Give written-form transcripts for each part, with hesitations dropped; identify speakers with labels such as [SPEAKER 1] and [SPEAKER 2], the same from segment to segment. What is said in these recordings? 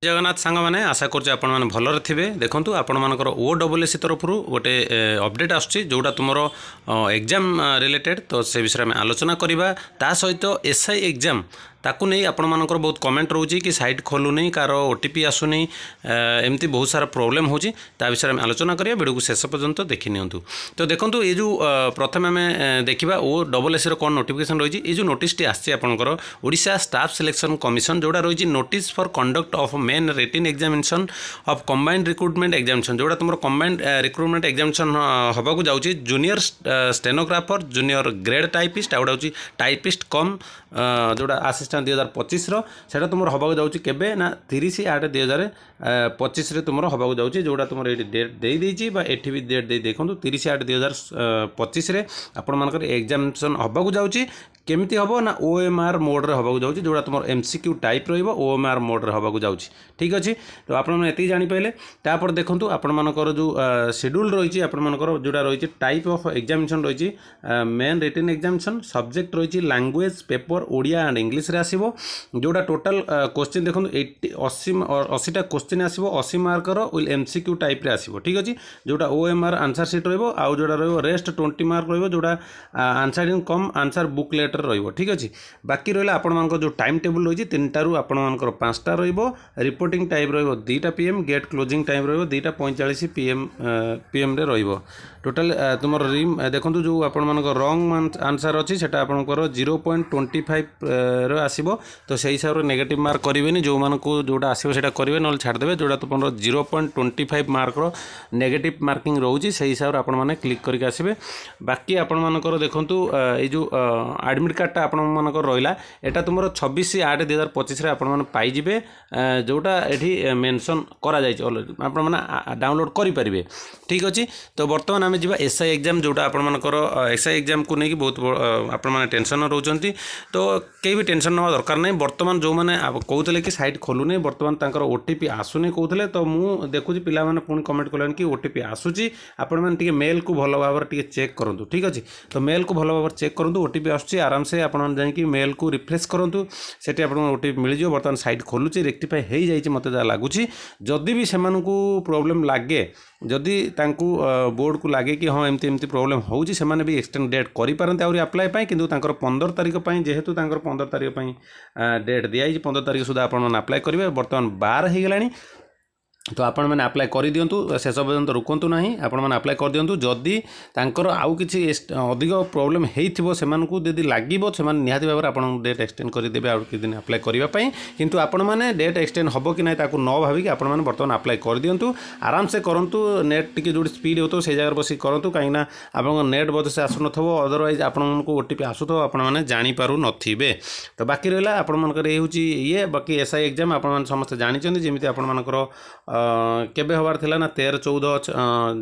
[SPEAKER 1] जगन्नाथ सांग मैंने आशा कर भलर थे देखूँ आपण मानकर OSS तरफ गोटे अपडेट आसूँ जोटा तुम एग्जाम रिलेटेड तो से विषय में आलोचना करवा ता सहित SI एग्जाम ताकू नहीं आपण मानकर बहुत कमेंट रोचे कि साइट खोलू नहीं कार OTP आसुनी एमती बहुत सारा प्रोब्लेम हो विषय में आलोचना करिया वीडियो को शेष पर्यंत देखि नियंतु। तो देखंतु ये जो प्रथम आम देखा OSS कौन नोटिफिकेशन रही ये जो नोटिस टी आसी आपंकर ओडिशा स्टाफ सिलेक्शन कमिशन जोड़ा रही notice for conduct of main written examination of combined recruitment examination जोड़ा तुम कंबाइंड रिक्रुटमेंट एग्जामिनेशन हवा को जाऊँगी junior stenographer junior grade typist आउट हूँ टाइपिस्ट कम जोड़ा असिस्टेंट 2025 सेटा तुम हवा जाऊँगी केबे ना 30/8/2025 तुम हवा जाऊँगी जोड़ा तुम ये डेट दे एठी भी डेट दे देखो 30/8/2025 आपण मानकर एग्जामिनेशन हवा जाऊँगी केमती हम ना OMR मोड्रे हवा जाऊँगी जोड़ा तुम MCQ टाइप OMR मोड्रे हवा जाऊँगी ठीक अच्छे। तो आपड़ी जापारे तापर देखूँ आपर जो शेड्यूल रही आपर जोड़ा रही टाइप ऑफ एग्जामिनेशन रही मेन रिटन एग्जामिनेशन सब्जेक्ट रही language paper Odia and English रे आसीबो जोड़ा टोटल क्वेश्चन देखो 80टा क्वेश्चन आसीबो 80 मार्कर विल MCQ टाइप रे आसीबो ठीक अच्छे। जोड़ा OMR आंसर सीट रहिबो आउ जोड़ा रहिबो रेस्ट 20 मार्क रहिबो जोड़ा answer in cum answer book letter रहिबो ठीक अच्छे। बाकी रहिला आपण मानकर जो टाइम टेबल रही 3टा रु आपण मानकर 5टा रहिबो रिपोर्टिंग टाइम रहिबो 2टा PM गेट क्लोजिंग टाइम रहिबो 2:45 PM रे रहिबो टोटल तुम रिम देखो जो आपण मानकर रॉन्ग आंसर अच्छी सेटा आपंकर 0.25 रे आसीबो तो से हिसाब रे नेगेटिव मार्क करेंगे जो मानक जोड़ा आसो सेटा करेंगे ना छाड़देवे जोड़ा तुम 0.25 मार्क नेगेटिव मार्किंग रोचे से हिसाब से आपण मैंने क्लिक करके आसबे। बाकी आपण मानकर देखूँ ये जो एडमिट कार्डटा आपण मानकर रहा यहाँ तुम 26/8/2025 आपण पाइबे जोटा ये मेंशन करा ऑलरेडी आपण मैंने डाउनलोड करेंगे ठीक अच्छे। तो बर्तमान आम जा SI एग्जाम जोटा आपण मानकर SI एग्जाम को लेकिन बहुत आपण मैंने टेंशन रोचंती तो कहीं भी टेंशन ना दरकार नहीं। बर्तमान जो मैंने कहते कि साइट खोलूनी बर्तमान तांकर OTP आसुनी कहते तो मुझे देखुची पिला माने पुणी कमेंट कलेन कि OTP आसूची आपण मैंने टिके मेल को भल भाव चेक करूँ ठीक अच्छे। तो मेल को भल भाव चेक करूँ OTP आसूची आराम से आपण जाकि मेल को रिफ्रेश करूँ से आपको OTP मिल जाए। बर्तमान साइट खोलुची रेक्टिफाई हो जाए मत जहाँ लगुच जदि भी से प्रोब्लेम लगे जदि तांकु बोर्ड को लगे कि हाँ एमती एमती प्रोब्लेम होउची से माने भी एक्सटेंड डेट करि पारंते और अप्लाई पाई किंतु तांकर 15 तारिख पाई जेहेतु तांकर 15 तारिख पाई डेट दिया 15 तारिख सुधा आपण मन अप्लाई करिवे। बर्तमान 12 हो गलानी तो आपण मैंने अप्लाई कर दिंतु शेष पर्यंत रुकंतु ना आपण मैंने अप्लाई कर दिंतु जदि तांकर आउ किछि अधिक प्रोब्लेम हेइथिबो सेमानकु जदि लागिबो सेमान निहाती भाबरे आपण डेट एक्सटेंड कर देबे आउ कि दिन अप्लाई करिवा पई किंतु आपण मैंने डेट एक्सटेंड हबो कि नै ताकू न भाबी कि आपण मैंने बर्तमान अप्लाई कर दिंतु आराम से करंतु नेट टिके जोडी स्पीड होतो से जगह बसी करंतु काइना आपण नेट बद से आसु नथबो अदरवाइज आपनको OTP आसुतो आपण मैंने जानि पारु नथिबे। तो बाकी रहला आपण मानकर ए होची ये बाकी SI एग्जाम आपण मान समस्त जानि चंदी जेमिति आपण मानकर केबे हबार थिला ना 13-14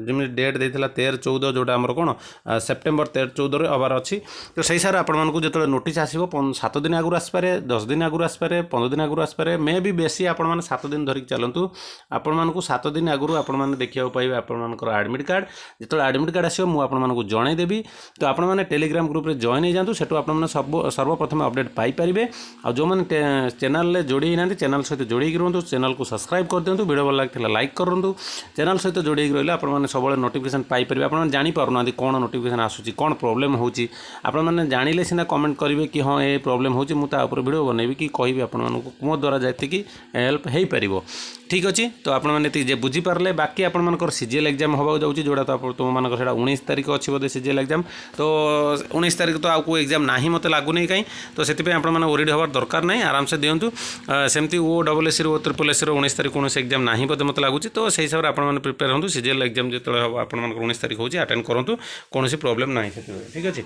[SPEAKER 1] जमी डेट देथिला 13-14 जोटा हमर कोन सेप्टेम्बर 13-14 रे हबार अछि। तो सही सार आपण मानकु जतले नोटिस आसीबो 7 दिन आगु आसपारे 10 दिन आगु आसपारे 15 दिन आगु आसपारे मे भी बेसी आपण माने 7 दिन धरिक चलंतु आपण मानकु 7 दिन आगु आपण माने देखिया पाइबे आपण मानकर एडमिट कार्ड जतले एडमिट कार्ड आसीबो मु आपण मानकु जणाई देबी। तो आपण माने टेलीग्राम ग्रुप रे जॉइन हो जांतु सेटु आपण माने सर्वप्रथम अपडेट पाई परिबे आ जो माने चैनल ले जोड़ी नांती चैनल सहित जोड़ी रहंतु चैनल को सब्सक्राइब कर दियंतु वीडियो भल लागथिला लाइक करूँ चैनल सहित जोड़ी रही आपने सब नोटिफिकेशन पाइपर आप जानी पारना कौन नोटिफिकेशन आसूँ कौन प्रोब्लेम होची आपण मैंने जानिले सिना कमेंट करेंगे कि हाँ ये प्रोब्लेम होची मुझे तापर वीडियो बनैबी कि कहि आपण मो द्वारा जी हेल्प हो पार ठीक अच्छे। तो आपने बुझीपारे बाकी आपण CGL एग्जाम हवा जाऊँगी जोड़ा तो तुम मानक 19 तारिख अच्छी बोधे CGL एग्जाम तो 19 तारिख तो आउ एग्जाम ना मत लगुनि कहीं तो से आपने ओरिड हबार दरकार नहीं आराम से दिंतु सेमती OSS OSS 19 तारिख कौन एग्जाम ना बोधे मत लगुच तो से हिसाब से आपने प्रिपेयर हूँ CGL एग्जाम जो हम आप 19 तारिख होची अटेंड करूँ कौन प्रोब्लेम ना ठीक अच्छे।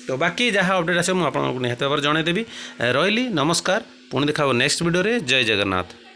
[SPEAKER 1] तो बाकी जहाँ अपडेट आसे मुझे आपको निहत भाव जनईदेवी रही नमस्कार पुणी देखा नेक्स्ट वीडियो रे जय जगन्नाथ।